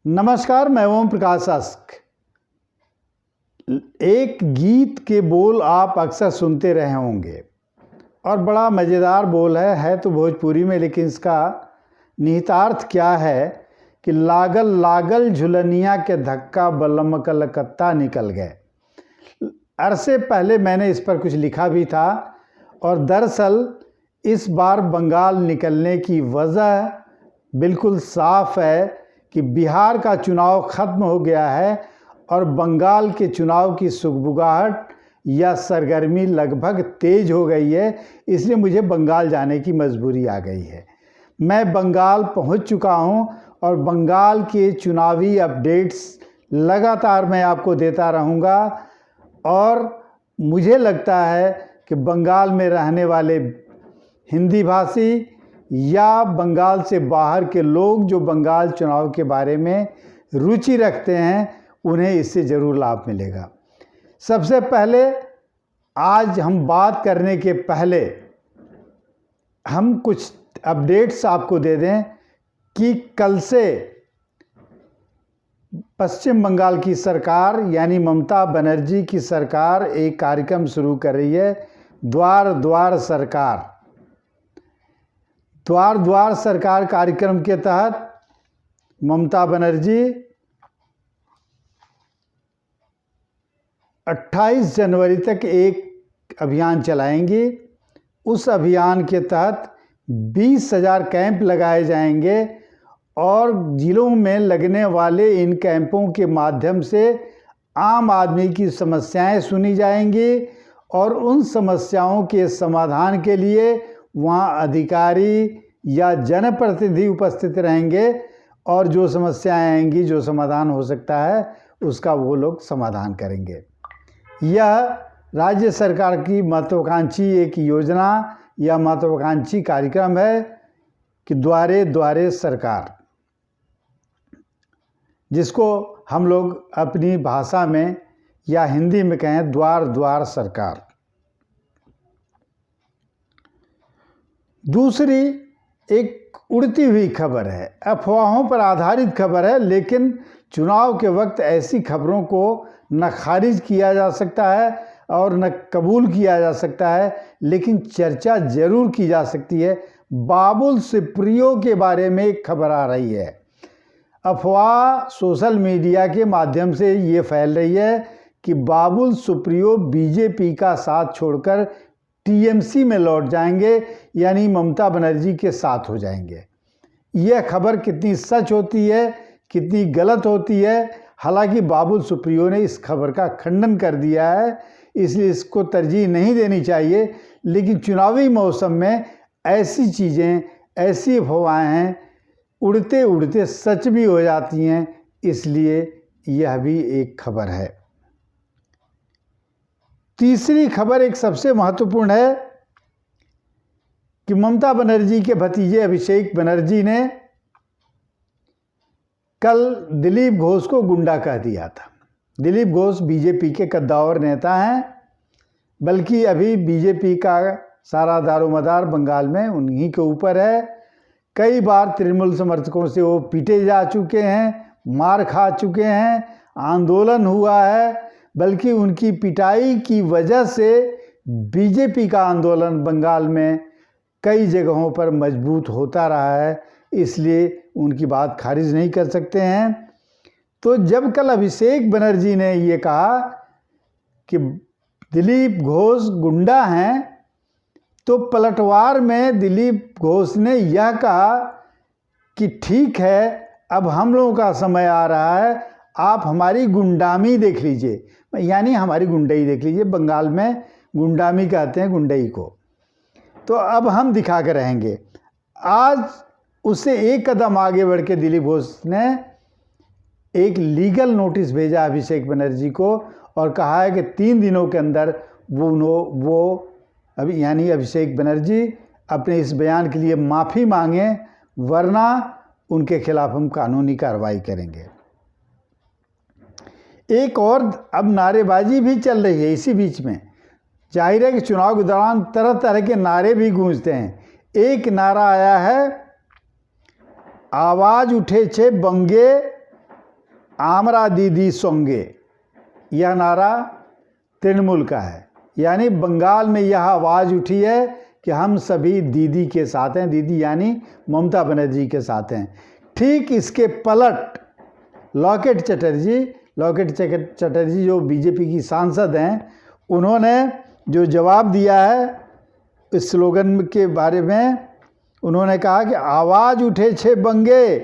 नमस्कार, मैं ओम प्रकाश शास्क। एक गीत के बोल आप अक्सर सुनते रहे होंगे और बड़ा मज़ेदार बोल है तो भोजपुरी में, लेकिन इसका निहितार्थ क्या है कि लागल लागल झुलनिया के धक्का बलम कलकत्ता निकल गए। अरसे पहले मैंने इस पर कुछ लिखा भी था और दरअसल इस बार बंगाल निकलने की वजह बिल्कुल साफ है कि बिहार का चुनाव खत्म हो गया है और बंगाल के चुनाव की सुगबुगाहट या सरगर्मी लगभग तेज हो गई है। इसलिए मुझे बंगाल जाने की मजबूरी आ गई है। मैं बंगाल पहुंच चुका हूं और बंगाल के चुनावी अपडेट्स लगातार मैं आपको देता रहूंगा। और मुझे लगता है कि बंगाल में रहने वाले हिंदी भाषी या बंगाल से बाहर के लोग जो बंगाल चुनाव के बारे में रुचि रखते हैं, उन्हें इससे ज़रूर लाभ मिलेगा। सबसे पहले आज हम बात करने के पहले हम कुछ अपडेट्स आपको दे दें कि कल से पश्चिम बंगाल की सरकार यानी ममता बनर्जी की सरकार एक कार्यक्रम शुरू कर रही है, द्वार द्वार सरकार। द्वार द्वार सरकार कार्यक्रम के तहत ममता बनर्जी 28 जनवरी तक एक अभियान चलाएंगी। उस अभियान के तहत 20,000 कैंप लगाए जाएंगे और जिलों में लगने वाले इन कैंपों के माध्यम से आम आदमी की समस्याएं सुनी जाएंगी और उन समस्याओं के समाधान के लिए वहाँ अधिकारी या जनप्रतिनिधि उपस्थित रहेंगे और जो समस्याएं आएंगी, जो समाधान हो सकता है, उसका वो लोग समाधान करेंगे। यह राज्य सरकार की महत्वाकांक्षी एक योजना या महत्वाकांक्षी कार्यक्रम है कि द्वारे द्वारे सरकार, जिसको हम लोग अपनी भाषा में या हिंदी में कहें द्वार द्वार सरकार। दूसरी एक उड़ती हुई खबर है, अफवाहों पर आधारित खबर है, लेकिन चुनाव के वक्त ऐसी खबरों को न खारिज किया जा सकता है और न कबूल किया जा सकता है, लेकिन चर्चा जरूर की जा सकती है। बाबुल सुप्रियो के बारे में एक खबर आ रही है। अफवाह सोशल मीडिया के माध्यम से ये फैल रही है कि बाबुल सुप्रियो बीजेपी का साथ छोड़कर टीएमसी में लौट जाएंगे, यानी ममता बनर्जी के साथ हो जाएंगे। यह खबर कितनी सच होती है, कितनी गलत होती है, हालांकि बाबुल सुप्रियो ने इस खबर का खंडन कर दिया है, इसलिए इसको तरजीह नहीं देनी चाहिए। लेकिन चुनावी मौसम में ऐसी चीज़ें, ऐसी अफवाहें उड़ते उड़ते सच भी हो जाती हैं, इसलिए यह भी एक खबर है। तीसरी खबर एक सबसे महत्वपूर्ण है कि ममता बनर्जी के भतीजे अभिषेक बनर्जी ने कल दिलीप घोष को गुंडा कह दिया था। दिलीप घोष बीजेपी के कद्दावर नेता हैं, बल्कि अभी बीजेपी का सारा दारोमदार बंगाल में उन्हीं के ऊपर है। कई बार तृणमूल समर्थकों से वो पीटे जा चुके हैं, मार खा चुके हैं, आंदोलन हुआ है, बल्कि उनकी पिटाई की वजह से बीजेपी का आंदोलन बंगाल में कई जगहों पर मजबूत होता रहा है, इसलिए उनकी बात खारिज नहीं कर सकते हैं। तो जब कल अभिषेक बनर्जी ने ये कहा कि दिलीप घोष गुंडा हैं, तो पलटवार में दिलीप घोष ने यह कहा कि ठीक है, अब हम लोगों का समय आ रहा है, आप हमारी गुंडामी देख लीजिए, यानी हमारी गुंडई देख लीजिए। बंगाल में गुंडामी कहते हैं गुंडई को। तो अब हम दिखा कर रहेंगे। आज उससे एक कदम आगे बढ़ के दिलीप घोष ने एक लीगल नोटिस भेजा अभिषेक बनर्जी को और कहा है कि 3 दिनों के अंदर वो अभी यानी अभिषेक बनर्जी अपने इस बयान के लिए माफ़ी मांगे, वरना उनके खिलाफ हम कानूनी कार्रवाई करेंगे। एक और अब नारेबाजी भी चल रही है इसी बीच में। जाहिर है कि चुनाव के दौरान तरह तरह के नारे भी गूंजते हैं। एक नारा आया है, आवाज़ उठे छे बंगे आमरा दीदी सोंगे, यह नारा तृणमूल का है। यानी बंगाल में यह आवाज़ उठी है कि हम सभी दीदी के साथ हैं, दीदी यानी ममता बनर्जी के साथ हैं। ठीक इसके पलट लॉकेट चटर्जी जो बीजेपी की सांसद हैं, उन्होंने जो जवाब दिया है इस स्लोगन के बारे में, उन्होंने कहा कि आवाज़ उठे छे बंगे,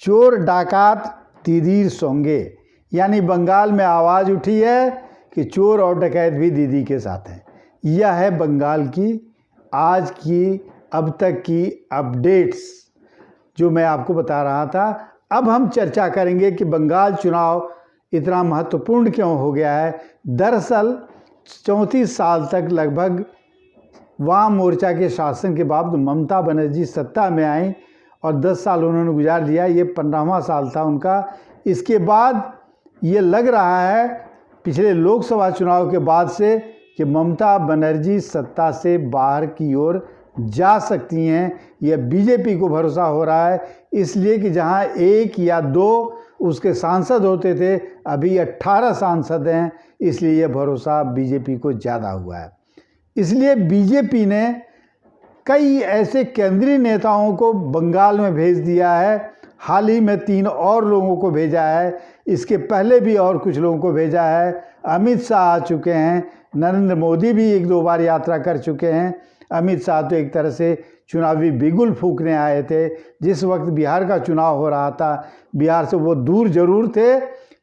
चोर डाकात दीदी सोंगे। यानी बंगाल में आवाज़ उठी है कि चोर और डकैत भी दीदी के साथ हैं। यह है बंगाल की आज की अब तक की अपडेट्स जो मैं आपको बता रहा था। अब हम चर्चा करेंगे कि बंगाल चुनाव इतना महत्वपूर्ण क्यों हो गया है। दरअसल 34 साल तक लगभग वाम मोर्चा के शासन के बाद ममता बनर्जी सत्ता में आई और 10 साल उन्होंने गुजार दिया। ये 15वां साल था उनका। इसके बाद ये लग रहा है पिछले लोकसभा चुनाव के बाद से कि ममता बनर्जी सत्ता से बाहर की ओर जा सकती हैं। यह बीजेपी को भरोसा हो रहा है, इसलिए कि जहां 1 या 2 उसके सांसद होते थे, अभी 18 सांसद हैं, इसलिए यह भरोसा बीजेपी को ज़्यादा हुआ है। इसलिए बीजेपी ने कई ऐसे केंद्रीय नेताओं को बंगाल में भेज दिया है। हाल ही में 3 और लोगों को भेजा है, इसके पहले भी और कुछ लोगों को भेजा है। अमित शाह आ चुके हैं, नरेंद्र मोदी भी 1-2 बार यात्रा कर चुके हैं। अमित शाह तो एक तरह से चुनावी बिगुल फूंकने आए थे। जिस वक्त बिहार का चुनाव हो रहा था, बिहार से वो दूर जरूर थे,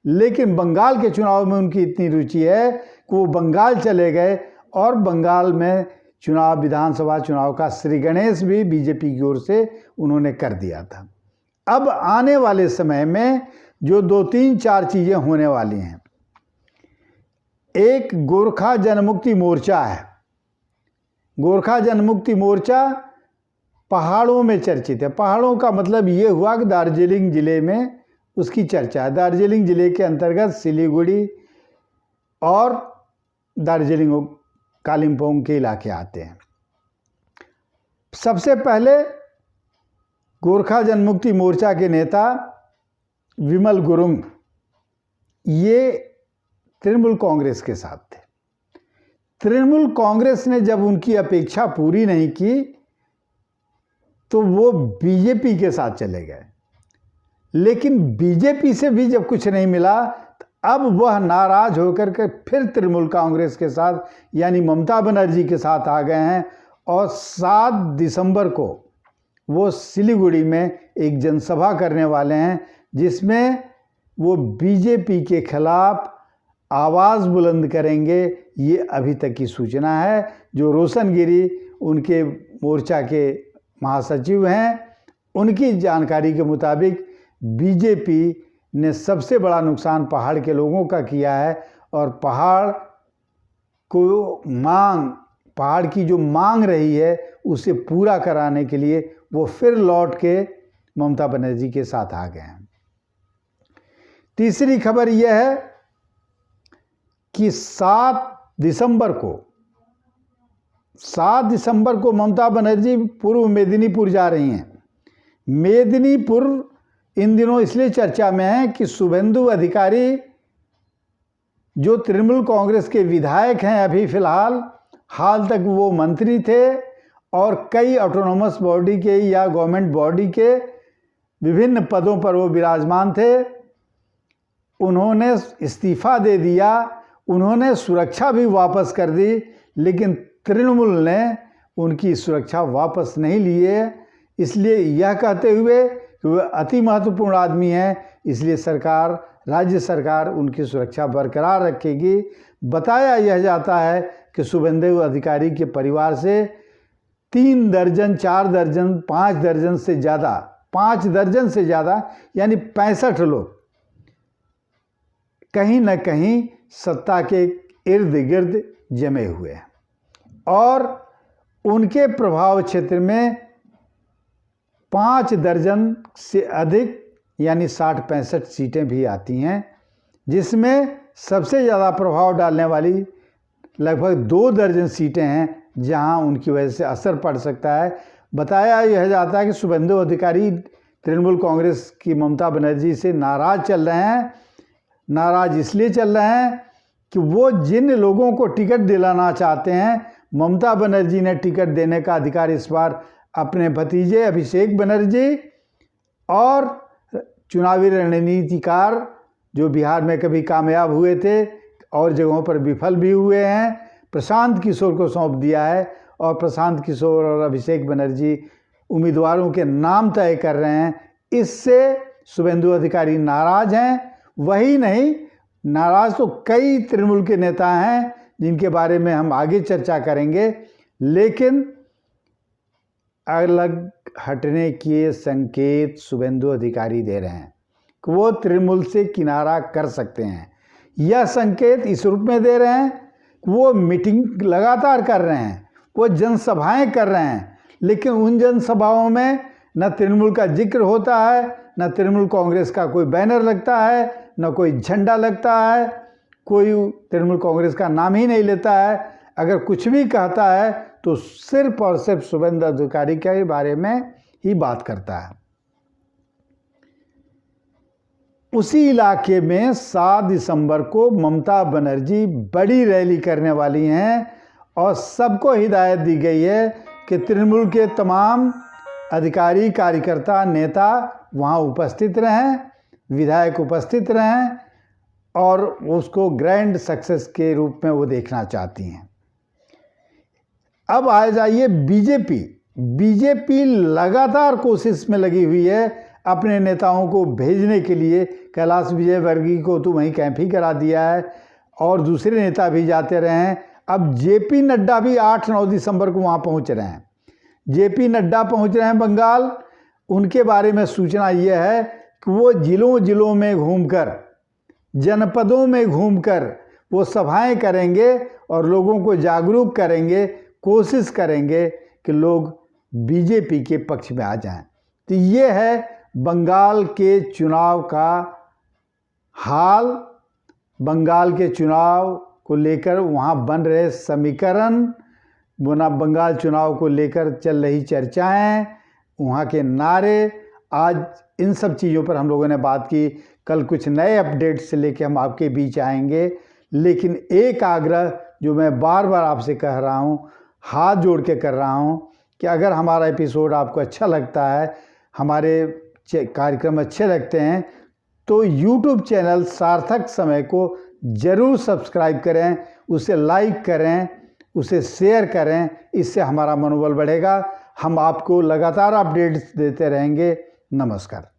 लेकिन बंगाल के चुनाव में उनकी इतनी रुचि है कि वो बंगाल चले गए और बंगाल में चुनाव, विधानसभा चुनाव का श्री गणेश भी बीजेपी की ओर से उन्होंने कर दिया था। अब आने वाले समय में जो 2-3-4 चीज़ें होने वाली हैं। एक गोरखा जनमुक्ति मोर्चा है। गोरखा जनमुक्ति मोर्चा पहाड़ों में चर्चित है। पहाड़ों का मतलब ये हुआ कि दार्जिलिंग ज़िले में उसकी चर्चा है। दार्जिलिंग ज़िले के अंतर्गत सिलीगुड़ी और दार्जिलिंग कालिम्पोंग के इलाके आते हैं। सबसे पहले गोरखा जनमुक्ति मोर्चा के नेता विमल गुरुंग, ये तृणमूल कांग्रेस के साथ थे। तृणमूल कांग्रेस ने जब उनकी अपेक्षा पूरी नहीं की तो वो बीजेपी के साथ चले गए, लेकिन बीजेपी से भी जब कुछ नहीं मिला तो अब वह नाराज होकर के फिर तृणमूल कांग्रेस के साथ यानी ममता बनर्जी के साथ आ गए हैं। और 7 दिसंबर को वो सिलीगुड़ी में एक जनसभा करने वाले हैं, जिसमें वो बीजेपी के खिलाफ आवाज़ बुलंद करेंगे। ये अभी तक की सूचना है। जो रोशन गिरी उनके मोर्चा के महासचिव हैं, उनकी जानकारी के मुताबिक बीजेपी ने सबसे बड़ा नुकसान पहाड़ के लोगों का किया है और पहाड़ की जो मांग रही है उसे पूरा कराने के लिए वो फिर लौट के ममता बनर्जी के साथ आ गए हैं। तीसरी खबर यह है कि 7 दिसंबर को ममता बनर्जी पूर्व मेदिनीपुर जा रही हैं। मेदिनीपुर इन दिनों इसलिए चर्चा में है कि शुभेंदु अधिकारी जो तृणमूल कांग्रेस के विधायक हैं, अभी फिलहाल हाल तक वो मंत्री थे और कई ऑटोनोमस बॉडी के या गवर्नमेंट बॉडी के विभिन्न पदों पर वो विराजमान थे। उन्होंने इस्तीफा दे दिया, उन्होंने सुरक्षा भी वापस कर दी, लेकिन तृणमूल ने उनकी सुरक्षा वापस नहीं लिए। इसलिए यह कहते हुए कि वे अति महत्वपूर्ण आदमी हैं, इसलिए राज्य सरकार उनकी सुरक्षा बरकरार रखेगी। बताया यह जाता है कि शुभेंदु अधिकारी के परिवार से 3 दर्जन, 4 दर्जन, 5 दर्जन से ज़्यादा, 5 दर्जन से ज़्यादा यानी 65 लोग कहीं न कहीं सत्ता के इर्द गिर्द जमे हुए हैं और उनके प्रभाव क्षेत्र में 5 दर्जन से अधिक यानी 60-65 सीटें भी आती हैं, जिसमें सबसे ज़्यादा प्रभाव डालने वाली लगभग 2 दर्जन सीटें हैं जहां उनकी वजह से असर पड़ सकता है। बताया यह जाता है कि शुभेंदु अधिकारी तृणमूल कांग्रेस की ममता बनर्जी से नाराज़ चल रहे हैं। नाराज़ इसलिए चल रहे हैं कि वो जिन लोगों को टिकट दिलाना चाहते हैं, ममता बनर्जी ने टिकट देने का अधिकार इस बार अपने भतीजे अभिषेक बनर्जी और चुनावी रणनीतिकार जो बिहार में कभी कामयाब हुए थे और जगहों पर विफल भी हुए हैं, प्रशांत किशोर को सौंप दिया है। और प्रशांत किशोर और अभिषेक बनर्जी उम्मीदवारों के नाम तय कर रहे हैं। इससे शुभेंदु अधिकारी नाराज़ हैं। वही नहीं, नाराज़ तो कई तृणमूल के नेता हैं जिनके बारे में हम आगे चर्चा करेंगे, लेकिन अलग हटने के संकेत शुभेंदु अधिकारी दे रहे हैं कि वो तृणमूल से किनारा कर सकते हैं। यह संकेत इस रूप में दे रहे हैं कि वो मीटिंग लगातार कर रहे हैं, वो जनसभाएं कर रहे हैं, लेकिन उन जनसभाओं में न तृणमूल का जिक्र होता है, न तृणमूल कांग्रेस का कोई बैनर लगता है, न कोई झंडा लगता है, कोई तृणमूल कांग्रेस का नाम ही नहीं लेता है। अगर कुछ भी कहता है तो सिर्फ और सिर्फ शुभेंदु अधिकारी के बारे में ही बात करता है। उसी इलाके में 7 दिसंबर को ममता बनर्जी बड़ी रैली करने वाली हैं और सबको हिदायत दी गई है कि तृणमूल के तमाम अधिकारी, कार्यकर्ता, नेता वहां उपस्थित रहें, विधायक उपस्थित रहें और उसको ग्रैंड सक्सेस के रूप में वो देखना चाहती हैं। अब आ जाइए बीजेपी लगातार कोशिश में लगी हुई है अपने नेताओं को भेजने के लिए। कैलाश विजयवर्गीय को तो वहीं कैंप ही करा दिया है और दूसरे नेता भी जाते रहे हैं। अब जेपी नड्डा भी 8-9 दिसंबर को वहाँ पहुँच रहे हैं। जेपी नड्डा पहुँच रहे हैं बंगाल। उनके बारे में सूचना यह है कि वो जिलों में घूमकर, जनपदों में घूमकर वो सभाएं करेंगे और लोगों को जागरूक करेंगे, कोशिश करेंगे कि लोग बीजेपी के पक्ष में आ जाएं। तो ये है बंगाल के चुनाव का हाल। बंगाल के चुनाव को लेकर वहाँ बन रहे समीकरण, बंगाल चुनाव को लेकर चल रही चर्चाएं, वहाँ के नारे। आज इन सब चीज़ों पर हम लोगों ने बात की। कल कुछ नए अपडेट से लेकर हम आपके बीच आएंगे, लेकिन एक आग्रह जो मैं बार बार आपसे कह रहा हूँ, हाथ जोड़ के कर रहा हूँ कि अगर हमारा एपिसोड आपको अच्छा लगता है, हमारे कार्यक्रम अच्छे लगते हैं, तो YouTube चैनल सार्थक समय को ज़रूर सब्सक्राइब करें, उसे लाइक करें, उसे शेयर करें। इससे हमारा मनोबल बढ़ेगा। हम आपको लगातार अपडेट्स देते रहेंगे। नमस्कार।